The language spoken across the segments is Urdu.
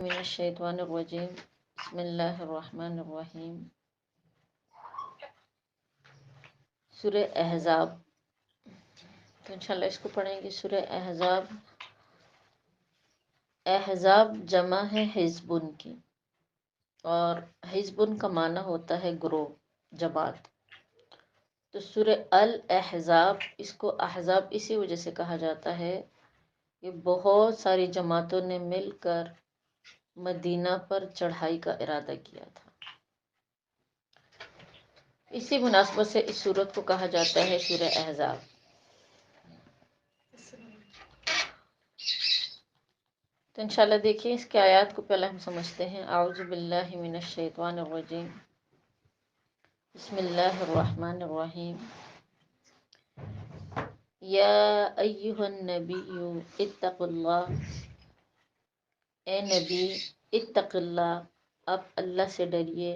من الشیطان الرجیم بسم اللہ الرحمن الرحیم سورہ احزاب۔ تو انشاءاللہ اس کو پڑھیں گے۔ سورہ احزاب، احزاب جمع ہے حزبن کی، اور حزبن کا معنی ہوتا ہے گروہ، جماعت۔ تو سورہ الاحزاب، اس کو احزاب اسی وجہ سے کہا جاتا ہے کہ بہت ساری جماعتوں نے مل کر مدینہ پر چڑھائی کا ارادہ کیا تھا۔ اسی مناسبت سے اس سورت کو کہا جاتا ہے سورہ احزاب۔ تو انشاءاللہ دیکھیں اس کے آیات کو پہلے ہم سمجھتے ہیں۔ اعوذ باللہ من الشیطان الرجیم، بسم اللہ الرحمن الرحیم۔ یا ایہا النبی اتق اللہ، اے نبی اتق اللہ، آپ اللہ سے ڈریے۔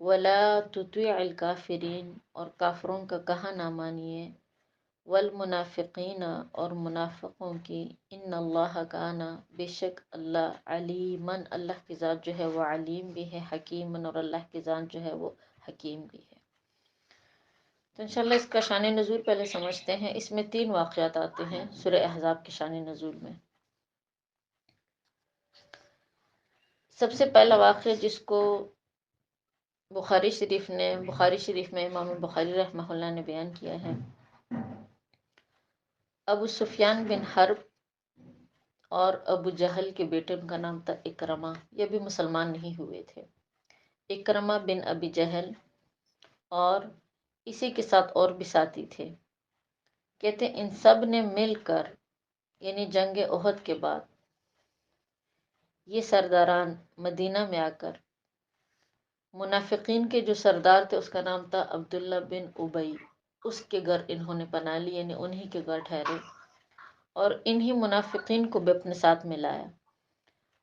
ولا تطیع الکافرین، اور کافروں کا کہا نہ مانیے۔ والمنافقین، اور منافقوں کی۔ ان اللہ کان، بے شک اللہ، علیماً، اللہ کی ذات جو ہے وہ علیم بھی ہے، حکیماً، اور اللہ کی ذات جو ہے وہ حکیم بھی ہے۔ تو انشاءاللہ اس کا شان نزول پہلے سمجھتے ہیں۔ اس میں 3 واقعات آتے ہیں سورہ احزاب کے شان نزول میں۔ سب سے پہلا واقعہ جس کو بخاری شریف میں امام بخاری رحمہ اللہ نے بیان کیا ہے، ابو سفیان بن حرب اور ابو جہل کے بیٹے، ان کا نام تھا اکرمہ، یہ بھی مسلمان نہیں ہوئے تھے۔ اکرمہ بن ابی جہل، اور اسی کے ساتھ اور بھی ساتھی تھے۔ کہتے ہیں ان سب نے مل کر، یعنی جنگ احد کے بعد، یہ سرداران مدینہ میں آ کر، منافقین کے جو سردار تھے اس کا نام تھا عبداللہ بن ابی، اس کے گھر انہوں نے پناہ لی، یعنی انہی کے گھر ٹھہرے، اور انہی منافقین کو بھی اپنے ساتھ ملایا۔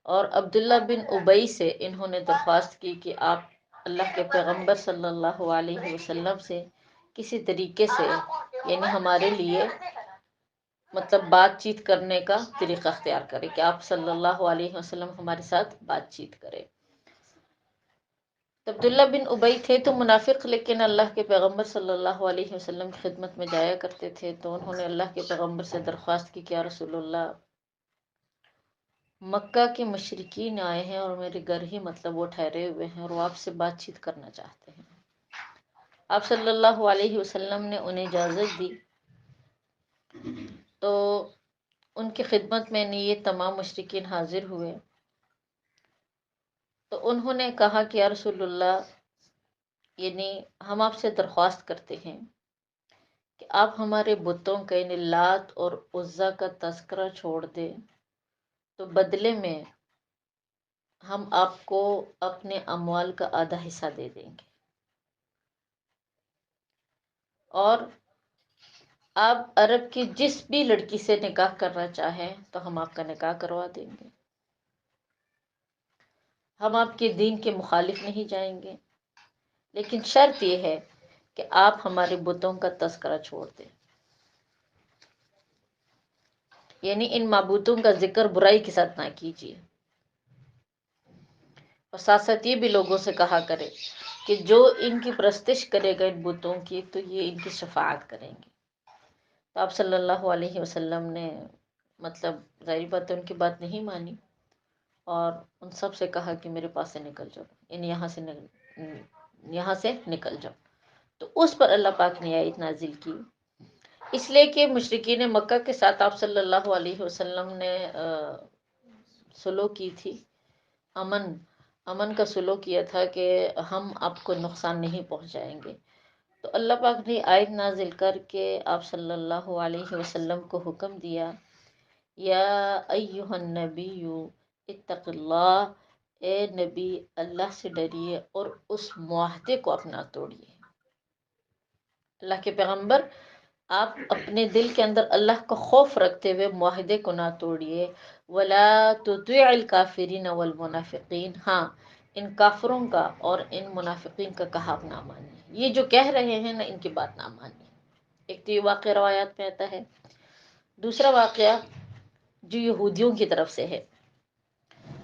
اور عبداللہ بن ابی سے انہوں نے درخواست کی کہ آپ اللہ کے پیغمبر صلی اللہ علیہ وسلم سے کسی طریقے سے، یعنی ہمارے لیے مطلب بات چیت کرنے کا طریقہ اختیار کرے، کہ آپ صلی اللہ علیہ وسلم ہمارے ساتھ بات چیت کرے۔ تو عبداللہ بن ابی تھے تو منافق، لیکن اللہ کے پیغمبر صلی اللہ علیہ وسلم کی خدمت میں جایا کرتے تھے۔ تو انہوں نے اللہ کے پیغمبر سے درخواست کی کہ یا رسول اللہ، مکہ کے مشرکین آئے ہیں اور میرے گھر ہی مطلب وہ ٹھہرے ہوئے ہیں، اور وہ آپ سے بات چیت کرنا چاہتے ہیں۔ آپ صلی اللہ علیہ وسلم نے انہیں اجازت دی۔ تو ان کی خدمت میں یہ تمام مشرکین حاضر ہوئے۔ تو انہوں نے کہا کہ یا رسول اللہ، یعنی ہم آپ سے درخواست کرتے ہیں کہ آپ ہمارے بتوں کا، یعنی لات اور عزیٰ کا تذکرہ چھوڑ دیں، تو بدلے میں ہم آپ کو اپنے اموال کا آدھا حصہ دے دیں گے، اور آپ عرب کی جس بھی لڑکی سے نکاح کرنا چاہیں تو ہم آپ کا نکاح کروا دیں گے، ہم آپ کے دین کے مخالف نہیں جائیں گے، لیکن شرط یہ ہے کہ آپ ہمارے بتوں کا تذکرہ چھوڑ دیں، یعنی ان معبودوں کا ذکر برائی کے ساتھ نہ کیجیے، اور ساتھ ساتھ یہ بھی لوگوں سے کہا کرے کہ جو ان کی پرستش کرے گا ان بتوں کی، تو یہ ان کی شفاعت کریں گے۔ تو آپ صلی اللہ علیہ وسلم نے مطلب ظاہری بات ہے ان کی بات نہیں مانی، اور ان سب سے کہا کہ میرے پاس سے نکل جاؤ، یعنی یہاں سے نکل جاؤ۔ تو اس پر اللہ پاک نے آیت نازل کی، اس لیے کہ مشرکین مکہ کے ساتھ آپ صلی اللہ علیہ وسلم نے سلوک کی تھی، امن کا سلوک کیا تھا کہ ہم آپ کو نقصان نہیں پہنچائیں گے۔ تو اللہ پاک نے آیت نازل کر کے آپ صلی اللہ علیہ وسلم کو حکم دیا، یا ایہا النبی اتق اللہ، اے نبی اللہ سے ڈریے اور اس معاہدے کو اپنا توڑیے۔ اللہ کے پیغمبر، آپ اپنے دل کے اندر اللہ کا خوف رکھتے ہوئے معاہدے کو نہ توڑیے۔ ولا تطیع الکافرین والمنافقین، ہاں ان کافروں کا اور ان منافقین کا کہا آپ نہ مانیے، یہ جو کہہ رہے ہیں نا ان کی بات نہ مانیے۔ ایک تو یہ واقعہ روایات میں آتا ہے۔ دوسرا واقعہ جو یہودیوں کی طرف سے ہے،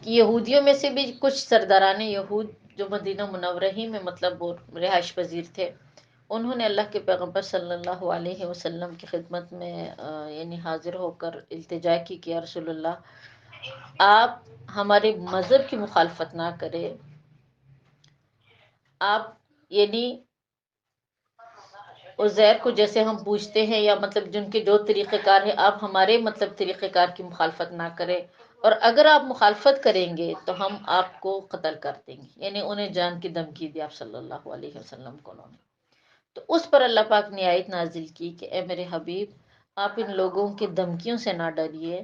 کہ یہودیوں میں سے بھی کچھ سرداران یہود جو مدینہ منورہ ہی میں مطلب وہ رہائش پذیر تھے، انہوں نے اللہ کے پیغمبر صلی اللہ علیہ وسلم کی خدمت میں یعنی حاضر ہو کر التجا کی کہ یا رسول اللہ آپ ہمارے مذہب کی مخالفت نہ کرے، آپ یعنی عزیر کو جیسے ہم پوچھتے ہیں یا مطلب جن کے جو طریقہ کار ہے، آپ ہمارے مطلب طریقہ کار کی مخالفت نہ کرے، اور اگر آپ مخالفت کریں گے تو ہم آپ کو قتل کر دیں گے، یعنی انہیں جان کی دھمکی دی آپ صلی اللہ علیہ وسلم کو انہوں نے۔ تو اس پر اللہ پاک نے آیت نازل کی کہ اے میرے حبیب، آپ ان لوگوں کی دھمکیوں سے نہ ڈریے،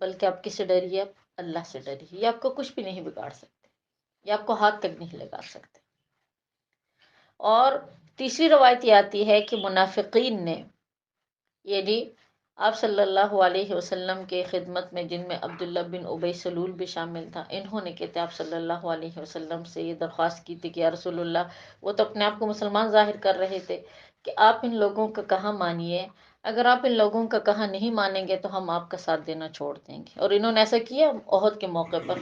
بلکہ آپ کس سے ڈریے؟ آپ اللہ سے ڈریے، یہ آپ کو کچھ بھی نہیں بگاڑ سکتے، یہ آپ کو ہاتھ تک نہیں لگا سکتے۔ اور تیسری روایت یہ آتی ہے کہ منافقین نے، یعنی آپ صلی اللہ علیہ وسلم کے خدمت میں جن میں عبداللہ بن ابی سلول بھی شامل تھا، انہوں نے کہتے آپ صلی اللہ علیہ وسلم سے یہ درخواست کی تھی کہ یا رسول اللہ، وہ تو اپنے آپ کو مسلمان ظاہر کر رہے تھے، کہ آپ ان لوگوں کا کہاں مانیے، اگر آپ ان لوگوں کا کہاں نہیں مانیں گے تو ہم آپ کا ساتھ دینا چھوڑ دیں گے۔ اور انہوں نے ایسا کیا احد کے موقع پر،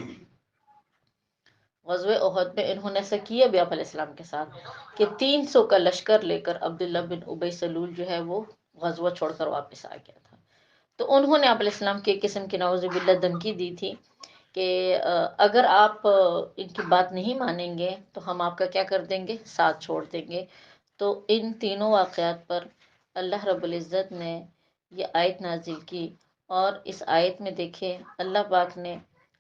غزوہ احد میں انہوں نے ایسا کیا بھی آپ علیہ السلام کے ساتھ کہ 300 کا لشکر لے کر عبداللہ بن ابی سلول جو ہے وہ غزوہ چھوڑ کر واپس آ گیا تھا۔ تو انہوں نے آپ علیہ السلام کی ایک قسم کی نعوذ باللہ دھمکی دی تھی کہ اگر آپ ان کی بات نہیں مانیں گے تو ہم آپ کا کیا کر دیں گے؟ ساتھ چھوڑ دیں گے۔ تو ان تینوں واقعات پر اللہ رب العزت نے یہ آیت نازل کی، اور اس آیت میں دیکھیں اللہ پاک نے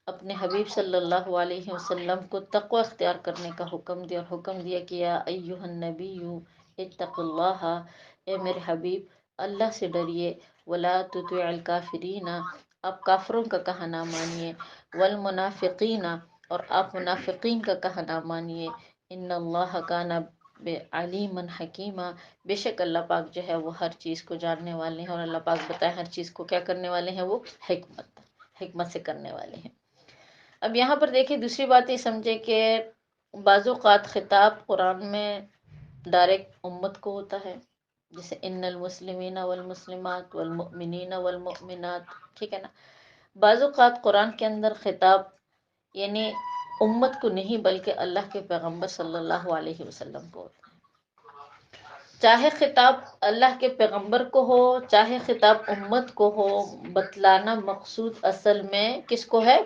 اپنے حبیب صلی اللہ علیہ وسلم کو تقوی اختیار کرنے کا حکم دیا، اور حکم دیا کہ یا ایھا النبی اتق اللہ، اے میرے حبیب اللہ سے ڈریے، ولا تطع الکافرین، آپ کافروں کا کہا نہ مانیے، والمنافقین، اور آپ منافقین کا کہا نہ مانیے، ان اللہ کان علیما حکیما، بے شک اللہ پاک جو ہے وہ ہر چیز کو جاننے والے ہیں، اور اللہ پاک بتائے ہر چیز کو کیا کرنے والے ہیں؟ وہ حکمت سے کرنے والے ہیں۔ اب یہاں پر دیکھیں دوسری بات یہ سمجھے کہ بعض اوقات خطاب قرآن میں ڈائریکٹ امت کو ہوتا ہے، جیسے ان المسلمین والمسلمات والمؤمنین والمؤمنات، ٹھیک ہے نا۔ بعض اوقات قرآن کے اندر خطاب یعنی امت کو نہیں بلکہ اللہ کے پیغمبر صلی اللہ علیہ وسلم کو ہوتا ہے۔ چاہے خطاب اللہ کے پیغمبر کو ہو، چاہے خطاب امت کو ہو، بتلانا مقصود اصل میں کس کو ہے؟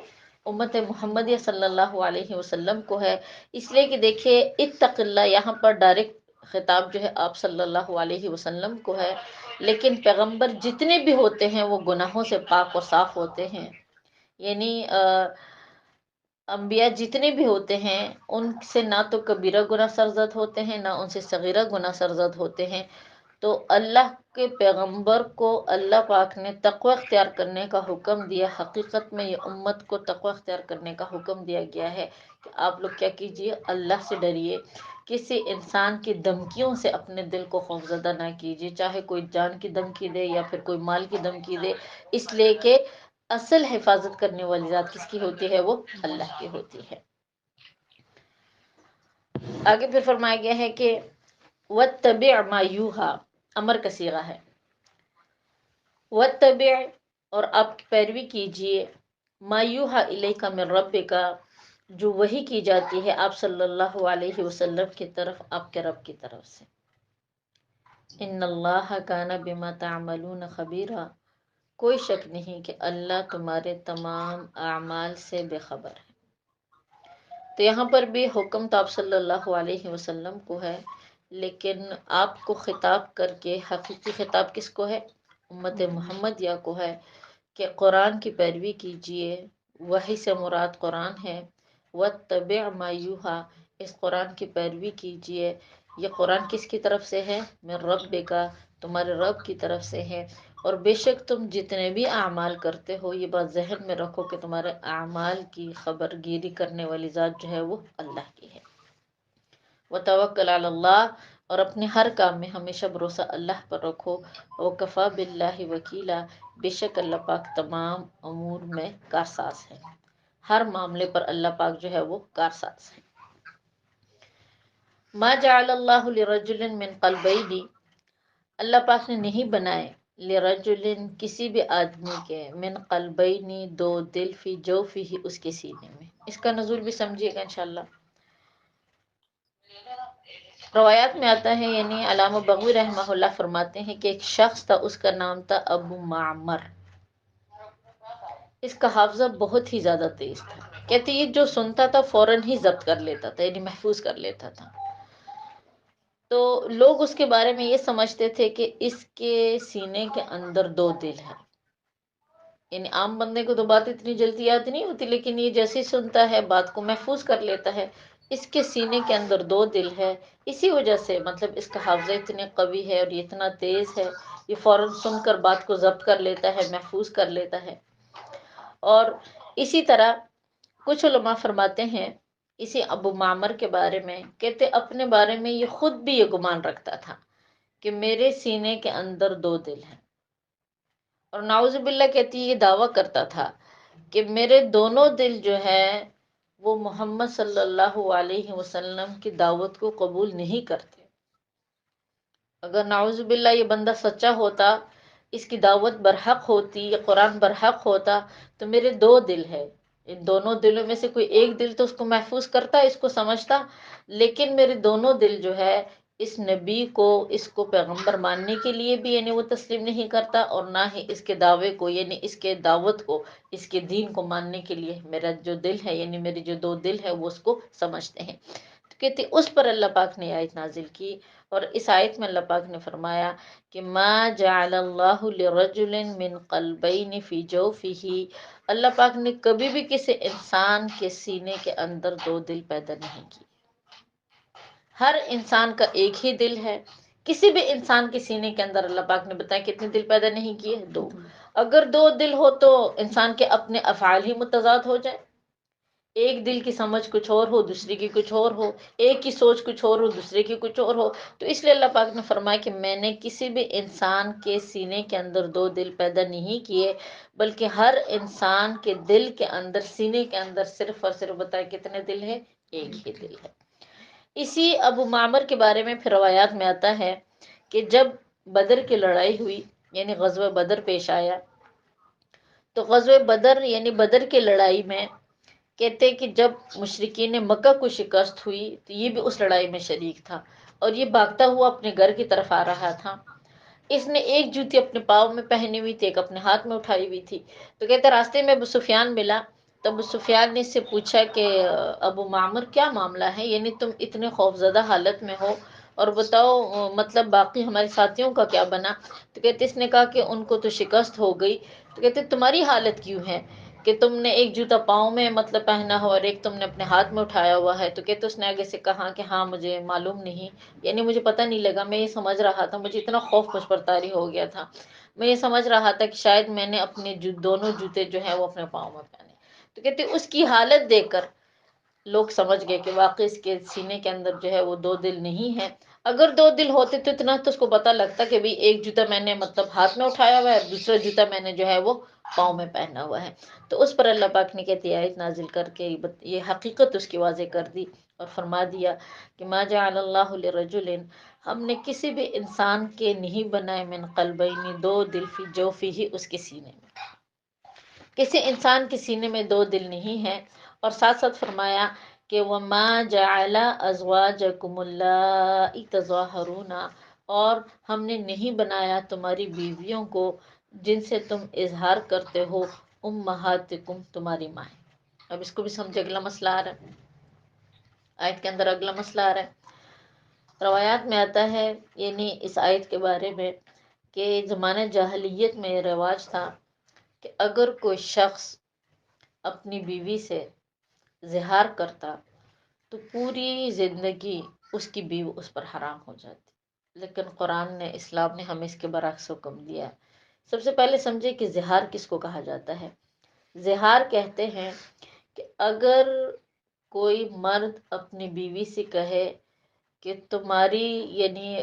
امت محمدیہ صلی اللہ علیہ وسلم کو ہے۔ اس لیے کہ دیکھیے اتق اللہ یہاں پر ڈائریکٹ خطاب جو ہے آپ صلی اللہ علیہ وسلم کو ہے، لیکن پیغمبر جتنے بھی ہوتے ہیں وہ گناہوں سے پاک اور صاف ہوتے ہیں، یعنی انبیاء جتنے بھی ہوتے ہیں ان سے نہ تو کبیرہ گناہ سرزد ہوتے ہیں، نہ ان سے صغیرہ گناہ سرزد ہوتے ہیں۔ تو اللہ کے پیغمبر کو اللہ پاک نے تقوی اختیار کرنے کا حکم دیا، حقیقت میں یہ امت کو تقوی اختیار کرنے کا حکم دیا گیا ہے کہ آپ لوگ کیا کیجئے؟ اللہ سے ڈریے، کسی انسان کی دھمکیوں سے اپنے دل کو خوفزدہ نہ کیجیے، چاہے کوئی جان کی دھمکی دے یا پھر کوئی مال کی دھمکی دے، اس لیے کہ اصل حفاظت کرنے والی ذات کس کی ہوتی ہے؟ وہ اللہ کی ہوتی ہے۔ آگے پھر فرمایا گیا ہے کہ وَاتَّبِعْ مَا يُوحَىٰ، امر کا صیغہ ہے، وَاتَّبِعْ، اور آپ کی پیروی کیجئے، مَا يُوحَىٰ إِلَيْكَ مِن رَبِّكَ، جو وحی کی جاتی ہے آپ صلی اللہ علیہ وسلم کی طرف آپ کے رب کی طرف سے۔ ان اللہ کان بما تعملون خبیرا، کوئی شک نہیں کہ اللہ تمہارے تمام اعمال سے بے خبر ہے۔ تو یہاں پر بھی حکم تو آپ صلی اللہ علیہ وسلم کو ہے، لیکن آپ کو خطاب کر کے حقیقی خطاب کس کو ہے؟ امت محمدیہ کو ہے کہ قرآن کی پیروی کیجئے، وحی سے مراد قرآن ہے، وَاتَّبِعْ مَا يُوحَىٰ، اس قرآن کی پیروی کیجئے۔ یہ قرآن کس کی طرف سے ہے؟ من ربک، تمہارے رب کی طرف سے ہے، اور بے شک تم جتنے بھی اعمال کرتے ہو یہ بات ذہن میں رکھو کہ تمہارے اعمال کی خبر گیری کرنے والی ذات جو ہے وہ اللہ کی ہے۔ وتوکل علی اللہ، اور اپنے ہر کام میں ہمیشہ بھروسہ اللہ پر رکھو، وکفیٰ باللہ وکیلا، بے شک اللہ پاک تمام امور میں کارساز ہے، ہر معاملے پر اللہ پاک جو ہے وہ کارساز ہے۔ ما جعل اللہ لرجل من قلبین، اللہ پاک نے نہیں بنائے لرجل کسی بھی آدمی کے، من قلبینی دو دل، فی جوفہ اس کے سینے میں. اس کا نزول بھی سمجھیے گا انشاءاللہ. روایات میں آتا ہے، یعنی علامہ بغوی رحمہ اللہ فرماتے ہیں کہ ایک شخص تھا، اس کا نام تھا ابو معمر. اس کا حافظہ بہت ہی زیادہ تیز تھا. کہتے یہ جو سنتا تھا فوراً ہی ضبط کر لیتا تھا، یعنی محفوظ کر لیتا تھا. تو لوگ اس کے بارے میں یہ سمجھتے تھے کہ اس کے سینے کے اندر دو دل ہیں. یعنی عام بندے کو تو بات اتنی جلدی یاد نہیں ہوتی، لیکن یہ جیسے ہی سنتا ہے بات کو محفوظ کر لیتا ہے. اس کے سینے کے اندر دو دل ہے. اسی وجہ سے مطلب اس کا حافظہ اتنے قوی ہے اور یہ اتنا تیز ہے، یہ فوراً سن کر بات کو ضبط کر لیتا ہے، محفوظ کر لیتا ہے. اور اسی طرح کچھ علماء فرماتے ہیں اسی ابو معمر کے بارے میں، کہتے اپنے بارے میں یہ خود بھی یہ گمان رکھتا تھا کہ میرے سینے کے اندر دو دل ہیں. اور نعوذ باللہ کہتی یہ دعویٰ کرتا تھا کہ میرے دونوں دل جو ہے وہ محمد صلی اللہ علیہ وسلم کی دعوت کو قبول نہیں کرتے. اگر نعوذ باللہ یہ بندہ سچا ہوتا، اس کی دعوت برحق ہوتی، یہ قرآن برحق ہوتا، تو میرے دو دل ہے، ان دونوں دلوں میں سے کوئی ایک دل تو اس کو محفوظ کرتا، اس کو سمجھتا، لیکن میرے دونوں دل جو ہے اس نبی کو، اس کو پیغمبر ماننے کے لیے بھی یعنی وہ تسلیم نہیں کرتا، اور نہ ہی اس کے دعوے کو یعنی اس کے دعوت کو، اس کے دین کو ماننے کے لیے میرا جو دل ہے یعنی میرے جو دو دل ہے وہ اس کو سمجھتے ہیں. تو کہتے اس پر اللہ پاک نے آیت نازل کی، اور اس آیت میں اللہ پاک نے فرمایا کہ ما جعل اللہ لرجل من قلبین فی جوفہ، اللہ پاک نے کبھی بھی کسی انسان کے سینے کے اندر دو دل پیدا نہیں کی. ہر انسان کا ایک ہی دل ہے. کسی بھی انسان کے سینے کے اندر اللہ پاک نے بتایا کتنے دل پیدا نہیں کیے، دو. اگر دو دل ہو تو انسان کے اپنے افعال ہی متضاد ہو جائے. ایک دل کی سمجھ کچھ اور ہو، دوسرے کی کچھ اور ہو، ایک کی سوچ کچھ اور ہو، دوسرے کی کچھ اور ہو. تو اس لیے اللہ پاک نے فرمایا کہ میں نے کسی بھی انسان کے سینے کے اندر دو دل پیدا نہیں کیے، بلکہ ہر انسان کے دل کے اندر، سینے کے اندر صرف اور صرف بتایا کتنے دل ہے، ایک ہی دل ہے. اسی ابو معمر کے بارے میں پھر روایات میں آتا ہے کہ جب بدر کی لڑائی ہوئی، یعنی غزوہ بدر پیش آیا، تو غزوہ بدر یعنی بدر کی لڑائی میں کہتے کہ جب مشرکین مکہ کو شکست ہوئی تو یہ بھی اس لڑائی میں شریک تھا، اور یہ بھاگتا ہوا اپنے گھر کی طرف آ رہا تھا. اس نے ایک جوتی اپنے پاؤں میں پہنی ہوئی تھی، ایک اپنے ہاتھ میں اٹھائی ہوئی تھی. تو کہتے راستے میں ابو سفیان ملا، تو ابو سفیان نے اس سے پوچھا کہ ابو معمر کیا معاملہ ہے، یعنی تم اتنے خوفزدہ حالت میں ہو، اور بتاؤ مطلب باقی ہمارے ساتھیوں کا کیا بنا. تو کہتے اس نے کہا کہ ان کو تو شکست ہو گئی. تو کہتے تمہاری حالت کیوں ہے کہ تم نے ایک جوتا پاؤں میں مطلب پہنا ہو اور ایک تم نے اپنے ہاتھ میں اٹھایا ہوا ہے. تو کہتے اس نے آگے سے کہا کہ ہاں مجھے معلوم نہیں، یعنی مجھے پتہ نہیں لگا، میں یہ سمجھ رہا تھا، مجھے اتنا خوف مجھ پر طاری ہو گیا تھا، میں یہ سمجھ رہا تھا کہ شاید میں نے اپنے دونوں جوتے جو ہیں وہ اپنے پاؤں میں پہنے. تو کہتے اس کی حالت دیکھ کر لوگ سمجھ گئے کہ واقعی اس کے سینے کے اندر جو ہے وہ دو دل نہیں ہے. اگر دو دل ہوتے تو اتنا تو اس کو پتہ لگتا کہ بھئی ایک جوتا میں نے مطلب ہاتھ میں اٹھایا ہوا ہے، دوسرا جوتا میں نے جو ہے وہ پاؤں میں پہنا ہوا ہے. تو اس پر اللہ پاک نے کہتی آیت نازل کر کے یہ حقیقت اس کی واضح کر دی، اور فرما دیا کہ ما جعل اللہ لرجل، ہم نے کسی بھی انسان کے نہیں بنائے من قلبین دو دل، فی جوفہ اس کے سینے میں. کسی انسان کے سینے میں دو دل نہیں ہے. اور ساتھ ساتھ فرمایا کہ وما جعل ازواجکم اللائی تظاہرون، اور ہم نے نہیں بنایا تمہاری بیویوں کو جن سے تم اظہار کرتے ہو، امہاتکم تمہاری مائیں. اب اس کو بھی سمجھے، اگلا مسئلہ آ رہا ہے آیت کے اندر، اگلا مسئلہ آ رہا ہے. روایات میں آتا ہے یعنی اس آیت کے بارے میں کہ زمانہ جاہلیت میں یہ رواج تھا کہ اگر کوئی شخص اپنی بیوی سے زہار کرتا تو پوری زندگی اس کی بیوی اس پر حرام ہو جاتی. لیکن قرآن نے، اسلام نے ہمیں اس کے برعکس حکم دیا. سب سے پہلے سمجھے کہ زہار کس کو کہا جاتا ہے. زہار کہتے ہیں کہ اگر کوئی مرد اپنی بیوی سے کہے کہ تمہاری یعنی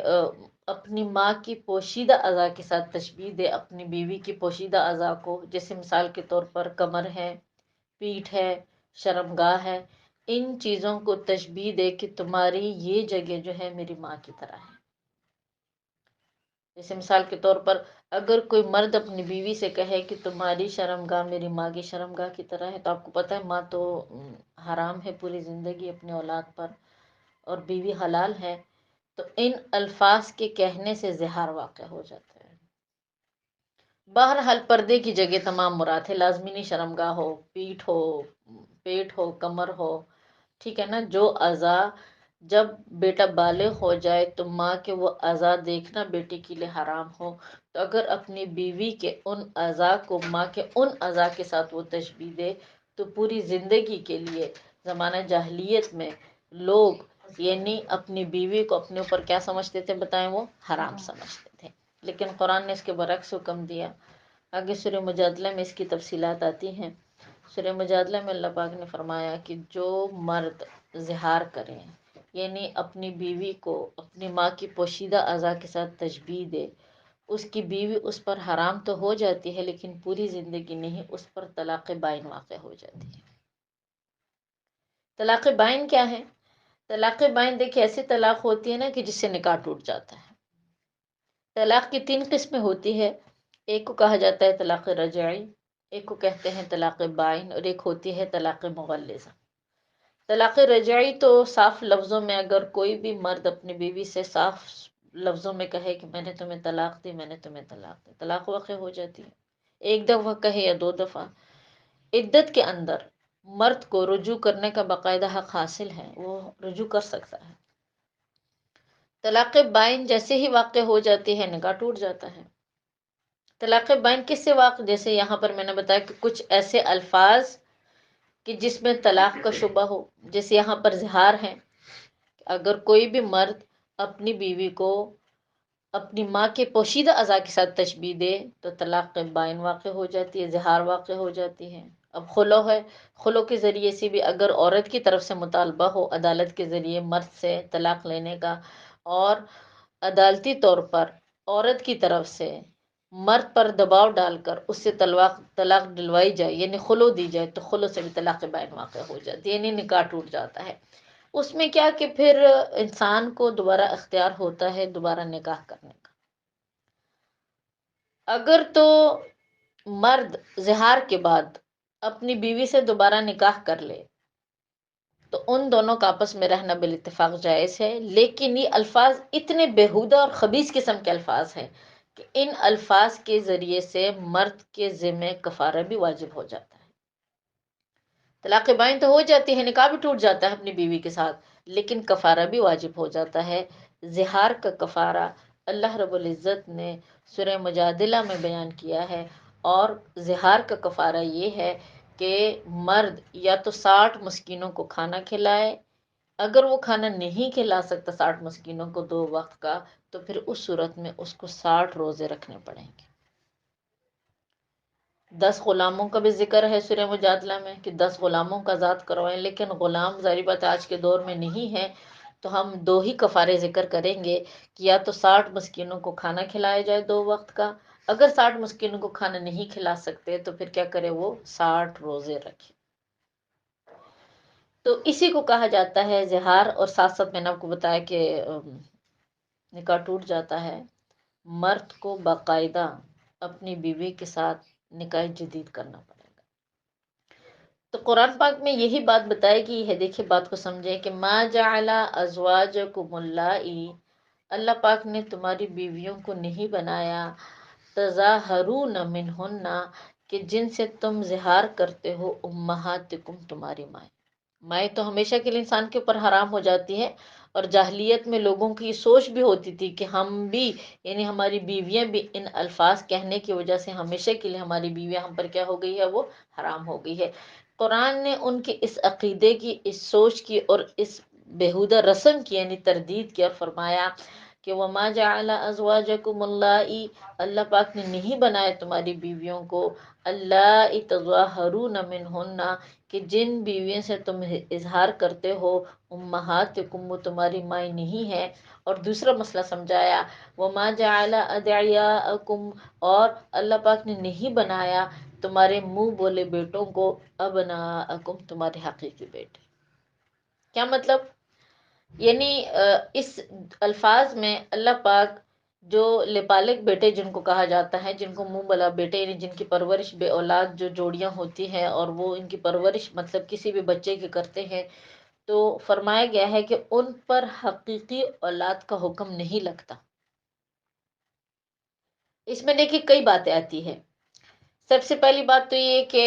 اپنی ماں کی پوشیدہ اعضاء کے ساتھ تشبیہ دے اپنی بیوی کی پوشیدہ اعضاء کو، جیسے مثال کے طور پر کمر ہے، پیٹھ ہے، شرمگاہ ہے، ان چیزوں کو تشبیہ دے کہ تمہاری یہ جگہ جو ہے میری ماں کی طرح ہے. جیسے مثال کے طور پر اگر کوئی مرد اپنی بیوی سے کہے کہ تمہاری شرمگاہ میری ماں کی شرمگاہ کی طرح ہے، تو آپ کو پتہ ہے ماں تو حرام ہے پوری زندگی اپنے اولاد پر، اور بیوی حلال ہے، تو ان الفاظ کے کہنے سے زہار واقع ہو جاتا ہے۔ بہرحال پردے کی جگہ تمام مراد ہے، لازمی نہیں شرمگاہ ہو، پیٹ ہو، کمر ہو، ٹھیک ہے نا۔ جو اعضا جب بیٹا بالغ ہو جائے تو ماں کے وہ اعضا دیکھنا بیٹے کے لیے حرام ہو، تو اگر اپنی بیوی کے ان اعضا کو ماں کے ان اعضا کے ساتھ وہ تشبیہ دے تو پوری زندگی کے لیے، زمانہ جاہلیت میں لوگ یعنی اپنی بیوی کو اپنے اوپر کیا سمجھتے تھے بتائیں؟ وہ حرام سمجھتے تھے، لیکن قرآن نے اس کے برعکس حکم دیا۔ آگے سورہ مجادلہ میں اس کی تفصیلات آتی ہیں۔ سورہ مجادلہ میں اللہ پاک نے فرمایا کہ جو مرد زہار کریں، یعنی اپنی بیوی کو اپنی ماں کی پوشیدہ اعضاء کے ساتھ تشبیہ دے، اس کی بیوی اس پر حرام تو ہو جاتی ہے لیکن پوری زندگی نہیں، اس پر طلاق بائن واقع ہو جاتی ہے۔ طلاق بائن کیا ہے؟ طلاق بائن دیکھیں ایسی طلاق ہوتی ہے نا کہ جس سے نکاح ٹوٹ جاتا ہے۔ طلاق کی 3 قسمیں ہوتی ہے، ایک کو کہا جاتا ہے طلاق رجعی، ایک کو کہتے ہیں طلاق بائن، اور ایک ہوتی ہے طلاق مغلظہ۔ طلاق رجعی تو صاف لفظوں میں اگر کوئی بھی مرد اپنی بیوی سے صاف لفظوں میں کہے کہ میں نے تمہیں طلاق دی، میں نے تمہیں طلاق دی، طلاق واقع ہو جاتی ہے۔ ایک دفعہ کہے یا 2 دفعہ، عدت کے اندر مرد کو رجوع کرنے کا باقاعدہ حق حاصل ہے، وہ رجوع کر سکتا ہے۔ طلاق بائن جیسے ہی واقع ہو جاتی ہے نکاح ٹوٹ جاتا ہے۔ طلاق بائن کس سے واقع، جیسے یہاں پر میں نے بتایا کہ کچھ ایسے الفاظ کہ جس میں طلاق کا شبہ ہو، جیسے یہاں پر زہار ہے، اگر کوئی بھی مرد اپنی بیوی کو اپنی ماں کے پوشیدہ اعضاء کے ساتھ تشبیہ دے تو طلاق بائن واقع ہو جاتی ہے، زہار واقع ہو جاتی ہے۔ اب خلو ہے، خلو کے ذریعے سے بھی اگر عورت کی طرف سے مطالبہ ہو عدالت کے ذریعے مرد سے طلاق لینے کا، اور عدالتی طور پر عورت کی طرف سے مرد پر دباؤ ڈال کر اس سے طلاق دلوائی جائے یعنی خلو دی جائے، تو خلو سے بھی طلاق بائن واقع ہو جاتی ہے، یعنی نکاح ٹوٹ جاتا ہے۔ اس میں کیا کہ پھر انسان کو دوبارہ اختیار ہوتا ہے دوبارہ نکاح کرنے کا۔ اگر تو مرد زہار کے بعد اپنی بیوی سے دوبارہ نکاح کر لے تو ان دونوں کا آپس میں رہنا بالاتفاق جائز ہے، لیکن یہ الفاظ اتنے بیہودہ اور خبیث قسم کے الفاظ ہیں کہ ان الفاظ کے ذریعے سے مرد کے ذمہ کفارہ بھی واجب ہو جاتا ہے۔ طلاق بائن تو ہو جاتی ہے، نکاح بھی ٹوٹ جاتا ہے اپنی بیوی کے ساتھ، لیکن کفارہ بھی واجب ہو جاتا ہے۔ زہار کا کفارہ اللہ رب العزت نے سورہ مجادلہ میں بیان کیا ہے، اور زہار کا کفارہ یہ ہے کہ مرد یا تو 60 مسکینوں کو کھانا کھلائے، اگر وہ کھانا نہیں کھلا سکتا 60 مسکینوں کو 2 وقت کا، تو پھر اس صورت میں اس کو 60 روزے رکھنے پڑیں گے۔ 10 غلاموں کا بھی ذکر ہے سورہ مجادلہ میں کہ 10 غلاموں کا آزاد کروائیں، لیکن غلام ظاہر بات آج کے دور میں نہیں ہے، تو ہم 2 ہی کفارے ذکر کریں گے کہ یا تو 60 مسکینوں کو کھانا کھلایا جائے 2 وقت کا، اگر 60 مسکینوں کو کھانا نہیں کھلا سکتے تو پھر کیا کرے، وہ 60 روزے رکھے۔ تو اسی کو کہا جاتا ہے زہار، اور ساتھ ساتھ میں نے آپ کو بتایا کہ نکاح ٹوٹ جاتا ہے۔ مرد کو باقاعدہ اپنی بیوی کے ساتھ نکاح جدید کرنا پڑے گا۔ تو قرآن پاک میں یہی بات بتائی گئی ہے، دیکھیے بات کو سمجھیں کہ ما جعل ازواجکم اللائی، اللہ پاک نے تمہاری بیویوں کو نہیں بنایا تظاہرون منہن، کہ جن سے تم زہار کرتے ہو، امہاتکم تمہاری مائیں۔ مائیں تو ہمیشہ کے لیے انسان کے اوپر حرام ہو جاتی ہے، اور جاہلیت میں لوگوں کی یہ سوچ بھی ہوتی تھی کہ ہم بھی یعنی ہماری بیویاں بھی ان الفاظ کہنے کی وجہ سے ہمیشہ کے لیے ہماری بیویاں ہم پر کیا ہو گئی ہے، وہ حرام ہو گئی ہے۔ قرآن نے ان کی اس عقیدے کی، اس سوچ کی اور اس بیہودہ رسم کی یعنی تردید کی، اور فرمایا کہ وَمَا جَعَلَ أَزْوَاجَكُمُ اللَّائِي، اللہ پاک نے نہیں بنایا تمہاری بیویوں کو اللَّائِي تَظَاهَرُونَ مِنْهُنَّ، کہ جن بیویوں سے تم اظہار کرتے ہو، امہاتکم وہ تمہاری مائیں نہیں ہے۔ اور دوسرا مسئلہ سمجھایا وَمَا جَعَلَ أَدْعِيَاءَكُمْ، اور اللہ پاک نے نہیں بنایا تمہارے منہ بولے بیٹوں کو ابناءکم تمہارے حقیقی بیٹے۔ کیا مطلب؟ یعنی اس الفاظ میں اللہ پاک جو لپالک بیٹے جن کو کہا جاتا ہے، جن کو منہ بلا بیٹے، یعنی جن کی پرورش بے اولاد جو جوڑیاں ہوتی ہیں اور وہ ان کی پرورش مطلب کسی بھی بچے کی کرتے ہیں، تو فرمایا گیا ہے کہ ان پر حقیقی اولاد کا حکم نہیں لگتا۔ اس میں دیکھیے کئی باتیں آتی ہیں۔ سب سے پہلی بات تو یہ کہ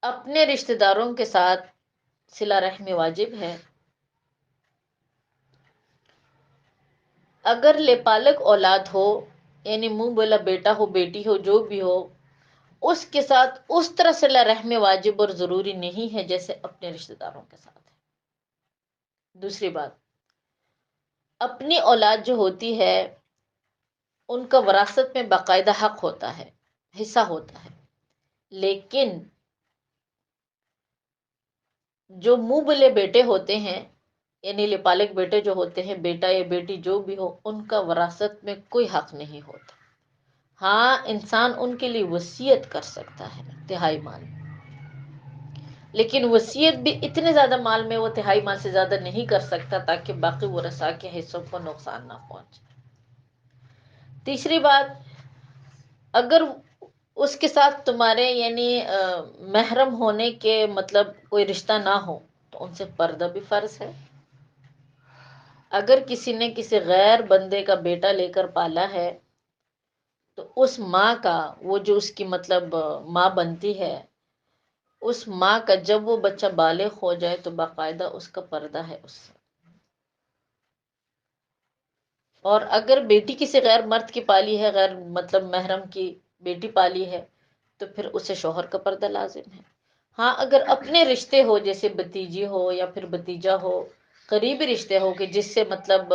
اپنے رشتہ داروں کے ساتھ صلہ رحمی واجب ہے۔ اگر لپالک اولاد ہو، یعنی منہ بولا بیٹا ہو، بیٹی ہو، جو بھی ہو، اس کے ساتھ اس طرح صلہ رحمی واجب اور ضروری نہیں ہے جیسے اپنے رشتہ داروں کے ساتھ ہے۔ دوسری بات، اپنی اولاد جو ہوتی ہے ان کا وراثت میں باقاعدہ حق ہوتا ہے، حصہ ہوتا ہے، لیکن جو منہ بلے بیٹے ہوتے ہیں، یعنی لپالک بیٹے جو ہوتے ہیں، بیٹا یا بیٹی جو بھی ہو، ان کا وراثت میں کوئی حق نہیں ہوتا۔ ہاں، انسان ان کے لیے وصیت کر سکتا ہے تہائی مال، لیکن وصیت بھی اتنے زیادہ مال میں وہ تہائی مال سے زیادہ نہیں کر سکتا تاکہ باقی ورثاء کے حصوں کو نقصان نہ پہنچے۔ تیسری بات، اگر اس کے ساتھ تمہارے یعنی محرم ہونے کے مطلب کوئی رشتہ نہ ہو تو ان سے پردہ بھی فرض ہے۔ اگر کسی نے کسی غیر بندے کا بیٹا لے کر پالا ہے تو اس ماں کا، وہ جو اس کی مطلب ماں بنتی ہے، اس ماں کا جب وہ بچہ بالغ ہو جائے تو باقاعدہ اس کا پردہ ہے اس سے۔ اور اگر بیٹی کسی غیر مرد کی پالی ہے، غیر مطلب محرم کی بیٹی پالی ہے، تو پھر اسے شوہر کا پردہ لازم ہے۔ ہاں، اگر اپنے رشتے ہو جیسے بھتیجی ہو یا پھر بھتیجا ہو، قریبی رشتے ہو کہ جس سے مطلب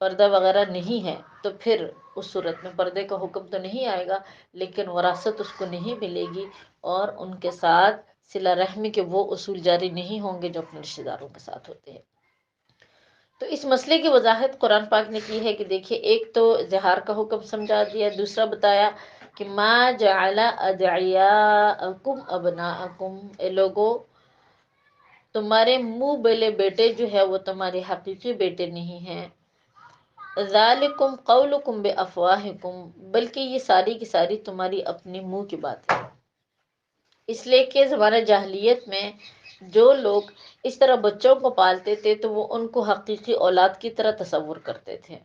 پردہ وغیرہ نہیں ہے، تو پھر اس صورت میں پردے کا حکم تو نہیں آئے گا، لیکن وراثت اس کو نہیں ملے گی اور ان کے ساتھ صلہ رحمی کے وہ اصول جاری نہیں ہوں گے جو اپنے رشتے داروں کے ساتھ ہوتے ہیں۔ تو اس مسئلے کی وضاحت قرآن پاک نے کی ہے کہ دیکھیے، ایک تو زہار کا حکم سمجھا دیا، دوسرا بتایا کہ ما جعل ادعیاءکم ابناءکم، اے لوگو تمہارے منہ بلے بیٹے جو ہے وہ تمہارے حقیقی بیٹے نہیں ہیں، ذالکم قولکم بافواہکم، بلکہ یہ ساری کی ساری تمہاری اپنی منہ کی بات ہے۔ اس لیے کہ زمانہ جاہلیت میں جو لوگ اس طرح بچوں کو پالتے تھے تو وہ ان کو حقیقی اولاد کی طرح تصور کرتے تھے،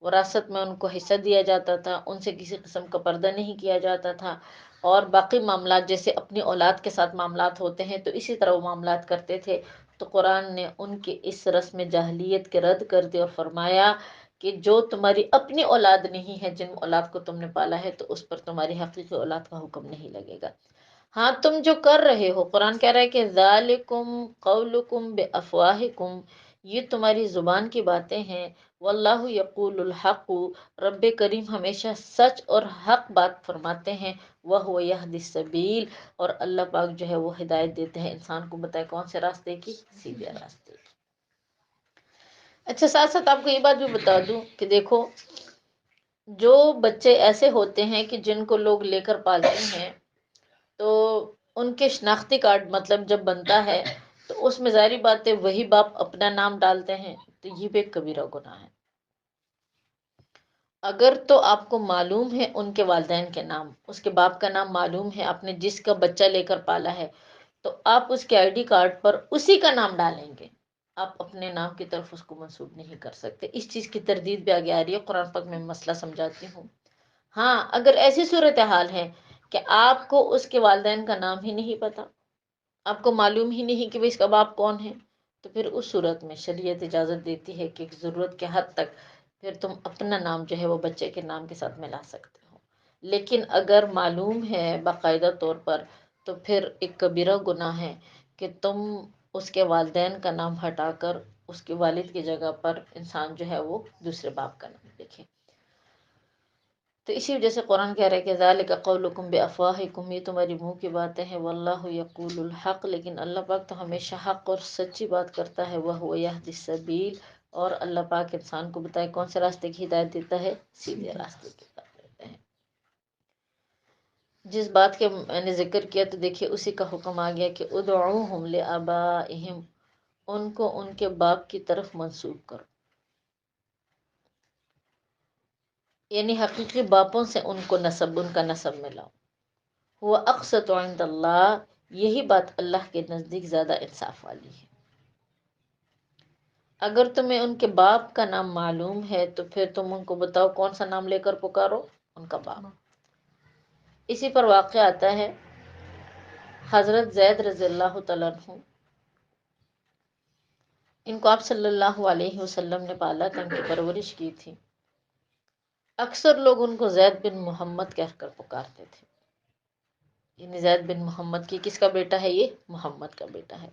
وراثت میں ان کو حصہ دیا جاتا تھا، ان سے کسی قسم کا پردہ نہیں کیا جاتا تھا، اور باقی معاملات جیسے اپنی اولاد کے ساتھ معاملات ہوتے ہیں تو اسی طرح وہ معاملات کرتے تھے۔ تو قرآن نے ان کے اس رسم جاہلیت کے رد کر دیا اور فرمایا کہ جو تمہاری اپنی اولاد نہیں ہے، جن اولاد کو تم نے پالا ہے، تو اس پر تمہاری حقیقی اولاد کا حکم نہیں لگے گا۔ ہاں، تم جو کر رہے ہو، قرآن کہہ رہا ہے کہ ذالکم قولکم بافواہکم، یہ تمہاری زبان کی باتیں ہیں، واللہ یقول الحق، رب کریم ہمیشہ سچ اور حق بات فرماتے ہیں، وہو یہدی السبیل، اور اللہ پاک جو ہے وہ ہدایت دیتے ہیں انسان کو، بتائے کون سے راستے کی؟ سیدھے راستے کی۔ اچھا، ساتھ ساتھ آپ کو یہ بات بھی بتا دوں کہ دیکھو، جو بچے ایسے ہوتے ہیں کہ جن کو لوگ لے کر پالتے ہیں تو ان کے شناختی کارڈ مطلب جب بنتا ہے تو اس میں ظاہری بات ہے وہی باپ اپنا نام ڈالتے ہیں، تو یہ بھی ایک کبیرہ گناہ ہے۔ اگر تو آپ کو معلوم ہے ان کے والدین کے نام، اس کے باپ کا نام معلوم ہے، آپ نے جس کا بچہ لے کر پالا ہے، تو آپ اس کے آئی ڈی کارڈ پر اسی کا نام ڈالیں گے، آپ اپنے نام کی طرف اس کو منسوب نہیں کر سکتے۔ اس چیز کی تردید بھی آگے آ رہی ہے، قرآن پاک میں مسئلہ سمجھاتی ہوں۔ ہاں، اگر ایسی صورتحال ہے کہ آپ کو اس کے والدین کا نام ہی نہیں پتا، آپ کو معلوم ہی نہیں کہ وہ اس کا باپ کون ہے، تو پھر اس صورت میں شریعت اجازت دیتی ہے کہ ایک ضرورت کے حد تک پھر تم اپنا نام جو ہے وہ بچے کے نام کے ساتھ ملا سکتے ہو۔ لیکن اگر معلوم ہے باقاعدہ طور پر تو پھر ایک کبیرہ گناہ ہے کہ تم اس کے والدین کا نام ہٹا کر اس کے والد کی جگہ پر انسان جو ہے وہ دوسرے باپ کا نام لکھے۔ تو اسی وجہ سے قرآن کہہ رہا ہے کہ ذالک قولکم بافواہکم، یہ تمہاری منہ کی باتیں ہیں، واللہ یقول الحق، لیکن اللہ پاک تو ہمیشہ حق اور سچی بات کرتا ہے، وہو یہدی السبیل، اور اللہ پاک انسان کو بتائے کون سے راستے کی ہدایت دیتا ہے؟ سیدھے راستے کی ہدایت دیتا ہے۔ جس بات کے میں نے ذکر کیا تو دیکھیے اسی کا حکم آ گیا کہ ادعوہم لآبائہم، ان کو ان کے باپ کی طرف منسوب کرو۔ یعنی حقیقی باپوں سے ان کو نسب، ان کا نسب ملاؤ۔ وہ اقسط عند اللہ، یہی بات اللہ کے نزدیک زیادہ انصاف والی ہے۔ اگر تمہیں ان کے باپ کا نام معلوم ہے تو پھر تم ان کو بتاؤ کون سا نام لے کر پکارو، ان کا باپ۔ اسی پر واقعہ آتا ہے حضرت زید رضی اللہ تعالیٰ عنہ، ان کو آپ صلی اللہ علیہ وسلم نے پالا تھا، ان کی پرورش کی تھی۔ اکثر لوگ ان کو زید بن محمد کہہ کر پکارتے تھے، یعنی زید بن محمد کی کس کا بیٹا ہے؟ یہ محمد کا بیٹا ہے۔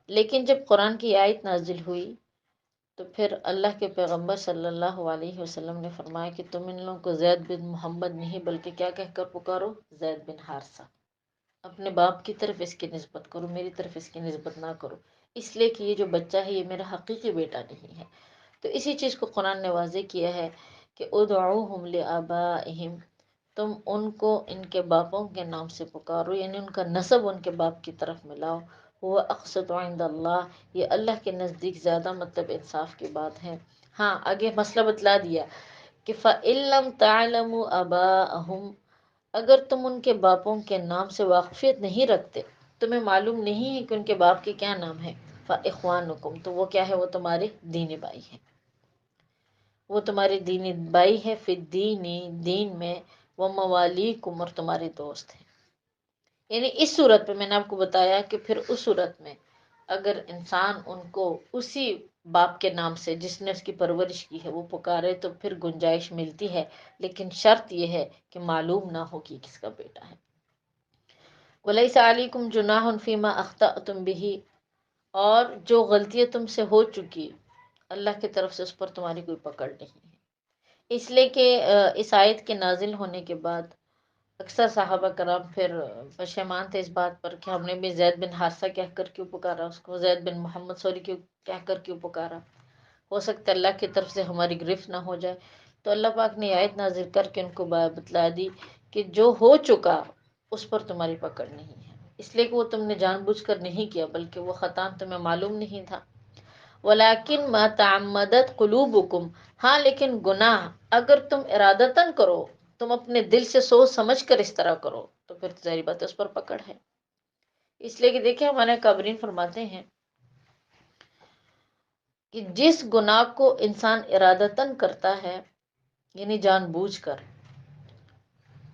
لیکن جب قرآن کی آیت نازل ہوئی تو پھر اللہ کے پیغمبر صلی اللہ علیہ وسلم نے فرمایا کہ تم ان لوگوں کو زید بن محمد نہیں بلکہ کیا کہہ کر پکارو؟ زید بن حارثہ۔ اپنے باپ کی طرف اس کی نسبت کرو، میری طرف اس کی نسبت نہ کرو، اس لیے کہ یہ جو بچہ ہے یہ میرا حقیقی بیٹا نہیں ہے۔ تو اسی چیز کو قرآن نے واضح کیا ہے کہ ادعوہم لآبائہم، تم ان کو ان کے باپوں کے نام سے پکارو، یعنی ان کا نسب ان کے باپ کی طرف ملاؤ۔ وہ اقسط عند اللہ، یہ اللہ کے نزدیک زیادہ مطلب انصاف کی بات ہے۔ ہاں آگے مسئلہ بتلا دیا کہ فَإِن لَّمْ تَعْلَمُوا آبَاءَهُمْ، اگر تم ان کے باپوں کے نام سے واقفیت نہیں رکھتے، تمہیں معلوم نہیں ہے کہ ان کے باپ کے کیا نام ہے، فَإِخْوَانُكُمْ، تو وہ کیا ہے؟ وہ تمہارے دینی بھائی ہیں، وہ تمہارے دینی بھائی ہے، فی الدین، دین میں، وَمَوَالِيكُمْ، اور تمہارے دوست ہیں۔ یعنی اس صورت میں نے آپ کو بتایا کہ پھر اس صورت میں اگر انسان ان کو اسی باپ کے نام سے جس نے اس کی پرورش کی ہے وہ پکارے تو پھر گنجائش ملتی ہے، لیکن شرط یہ ہے کہ معلوم نہ ہو کہ کس کا بیٹا ہے۔ وَلَيْسَ عَلَيْكُمْ جُنَاحٌ فِيمَا أَخْطَأْتُمْ بِهِ، اور جو غلطیاں تم سے ہو چکی اللہ کی طرف سے اس پر تمہاری کوئی پکڑ نہیں ہے۔ اس لیے کہ اس آیت کے نازل ہونے کے بعد اکثر صحابہ کرام پھر پشیمان تھے اس بات پر کہ ہم نے بھی زید بن حارثہ کہہ کر کیوں پکارا اس کو، زید بن محمد سوری کیوں کہہ کر کیوں پکارا، ہو سکتا ہے اللہ کی طرف سے ہماری گرفت نہ ہو جائے۔ تو اللہ پاک نے آیت نازل کر کے ان کو بتلا دی کہ جو ہو چکا اس پر تمہاری پکڑ نہیں ہے، اس لیے کہ وہ تم نے جان بوجھ کر نہیں کیا بلکہ وہ خطا تمہیں معلوم نہیں تھا۔ وَلَٰكِن مَا تَعَمَّدَتْ قُلُوبُكُمْ، ہاں لیکن گناہ اگر تم ارادتاً کرو، تم اپنے دل سے سوچ سمجھ کر اس طرح کرو تو پھر ظاہر بات ہے اس پر پکڑ ہے۔ اس لیے کہ دیکھیں ہمارے قابرین فرماتے ہیں کہ جس گناہ کو انسان ارادتاً کرتا ہے یعنی جان بوجھ کر،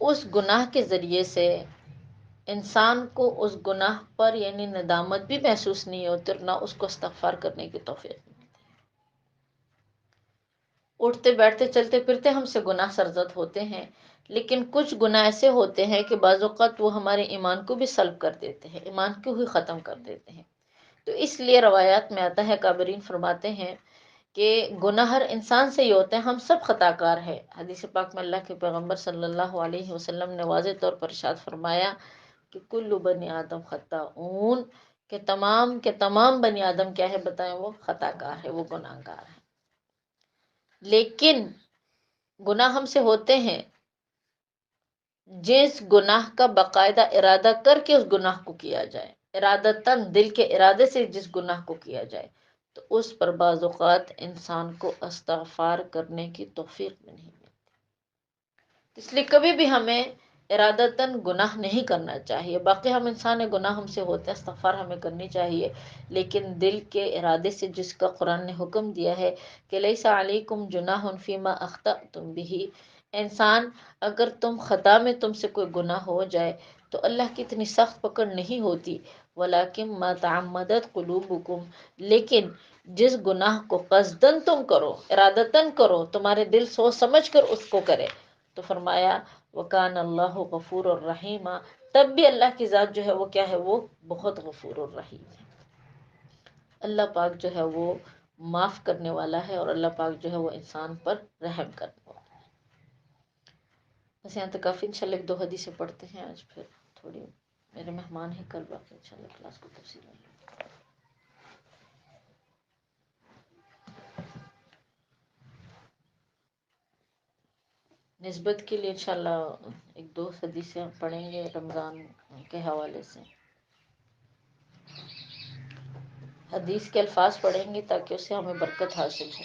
اس گناہ کے ذریعے سے انسان کو اس گناہ پر یعنی ندامت بھی محسوس نہیں ہوتی اور نہ اس کو استغفار کرنے کی توفیق ملتی۔ اٹھتے بیٹھتے چلتے پھرتے ہم سے گناہ سرزد ہوتے ہیں، لیکن کچھ گناہ ایسے ہوتے ہیں کہ بعض اوقات وہ ہمارے ایمان کو بھی سلب کر دیتے ہیں، ایمان کو ہی ختم کر دیتے ہیں۔ تو اس لیے روایات میں آتا ہے، قابرین فرماتے ہیں کہ گناہ ہر انسان سے ہی ہوتے ہیں، ہم سب خطا کار ہیں۔ حدیث پاک میں اللہ کے پیغمبر صلی اللہ علیہ وسلم نے واضح طور پر ارشاد فرمایا کہ کل بنی آدم خطاؤن، کہ تمام کے تمام بنی آدم کیا ہے؟ بتائیں، وہ خطا کار ہے، وہ گناہ گار ہے۔ لیکن گناہ ہم سے ہوتے ہیں، جس گناہ کا باقاعدہ ارادہ کر کے اس گناہ کو کیا جائے، ارادتاً دل کے ارادے سے جس گناہ کو کیا جائے تو اس پر بعض اوقات انسان کو استغفار کرنے کی توفیق بھی نہیں ملتی۔ اس لیے کبھی بھی ہمیں ارادتاً گناہ نہیں کرنا چاہیے۔ باقی ہم انسان گناہ ہم سے ہوتے ہیں، استغفار ہمیں کرنی چاہیے، لیکن دل کے ارادے سے جس کا قرآن نے حکم دیا ہے کہ لیس علیکم جناح فیما اخطأتم بہ، انسان اگر خطا میں تم سے کوئی گناہ ہو جائے تو اللہ کی اتنی سخت پکڑ نہیں ہوتی، ولیکن ما تعمدت قلوبکم، لیکن جس گناہ کو قصدن تم کرو، ارادتاً کرو، تمہارے دل سوچ سمجھ کر اس کو کرے، تو فرمایا وَكَانَ اللَّهُ غَفُورًا رَحِيمًا، تب بھی اللہ کی ذات جو ہے وہ کیا ہے؟ وہ بہت غفور الرحیم ہے۔ اللہ پاک جو ہے وہ معاف کرنے والا ہے اور اللہ پاک جو ہے وہ انسان پر رحم کرنے والا ہے۔ بس یہاں تک کافی، انشاءاللہ ایک دو حدیثیں پڑھتے ہیں آج، پھر تھوڑی میرے مہمان ہیں کل، باقی انشاءاللہ کلاس کو تفصیل ہے۔ نسبت کے لیے انشاءاللہ ایک دو حدیثیں پڑھیں گے رمضان کے حوالے سے، حدیث کے الفاظ پڑھیں گے تاکہ اس سے ہمیں برکت حاصل ہو۔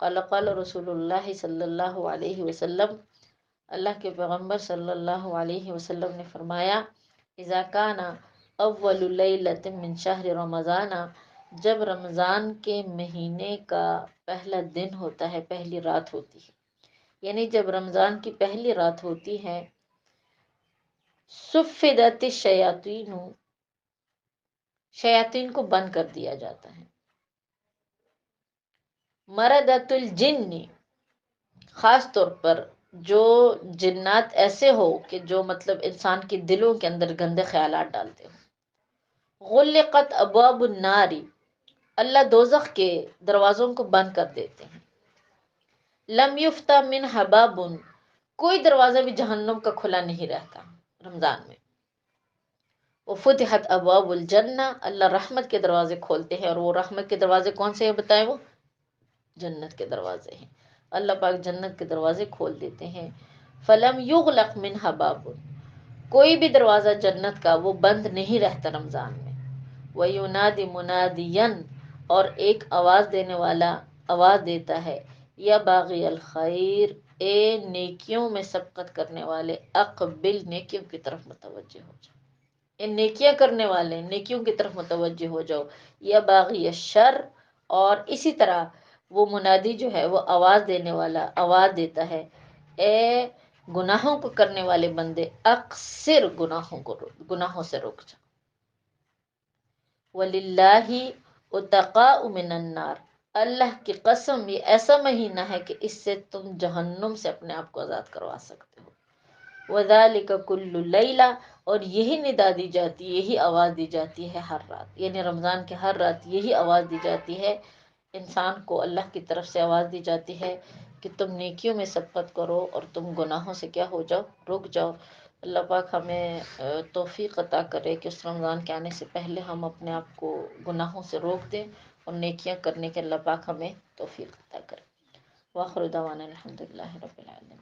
قال قال رسول اللہ صلی اللہ علیہ وسلم، اللہ کے پیغمبر صلی اللہ علیہ وسلم نے فرمایا، اذا کان اول لیلۃ من شہر رمضان، جب رمضان کے مہینے کا پہلا دن ہوتا ہے، پہلی رات ہوتی ہے، یعنی جب رمضان کی پہلی رات ہوتی ہے، صفدت الشیاطین، شیاطین کو بند کر دیا جاتا ہے، مردت الجن، خاص طور پر جو جنات ایسے ہو کہ جو مطلب انسان کے دلوں کے اندر گندے خیالات ڈالتے ہوں، غلقت ابواب النار، اللہ دوزخ کے دروازوں کو بند کر دیتے ہیں، لم یفتح منہ باب، کوئی دروازہ بھی جہنم کا کھلا نہیں رہتا رمضان میں، وفتحت ابواب الجنہ، اللہ رحمت کے دروازے کھولتے ہیں، اور وہ رحمت کے دروازے کون سے ہیں بتائیں؟ وہ جنت کے دروازے ہیں، اللہ پاک جنت کے دروازے کھول دیتے ہیں، فلم یغلق منہ باب، کوئی بھی دروازہ جنت کا وہ بند نہیں رہتا رمضان میں، وَيُنَادِ مُنَادِيًا، اور ایک آواز دینے والا آواز دیتا ہے، یا باغی الخیر، اے نیکیوں میں سبقت کرنے والے، اقبل، نیکیوں کی طرف متوجہ ہو جاؤ، ان نیکیاں کرنے والے نیکیوں کی طرف متوجہ ہو جاؤ، یا باغی الشر، اور اسی طرح وہ منادی جو ہے وہ آواز دینے والا آواز دیتا ہے، اے گناہوں کو کرنے والے بندے، اقصر، گناہوں سے رک جاؤ، وَلِلَّهِ عُتَقَاءُ مِنَ النَّارِ، اللہ کی قسم یہ ایسا مہینہ ہے کہ اس سے تم جہنم سے اپنے آپ کو آزاد کروا سکتے ہو، وَذَلِكَ كُلُّ لَيْلَةٍ، اور یہی ندا دی جاتی ہے، یہی آواز دی جاتی ہے ہر رات، یعنی رمضان کے ہر رات یہی آواز دی جاتی ہے، انسان کو اللہ کی طرف سے آواز دی جاتی ہے کہ تم نیکیوں میں سبقت کرو اور تم گناہوں سے کیا ہو جاؤ، رک جاؤ۔ اللہ پاک ہمیں توفیق عطا کرے کہ اس رمضان کے آنے سے پہلے ہم اپنے آپ کو گناہوں سے روک دیں اور نیکیاں کرنے کے اللہ پاک ہمیں توفیق عطا کرے۔ وآخر دعوانا الحمدللہ رب العالمین۔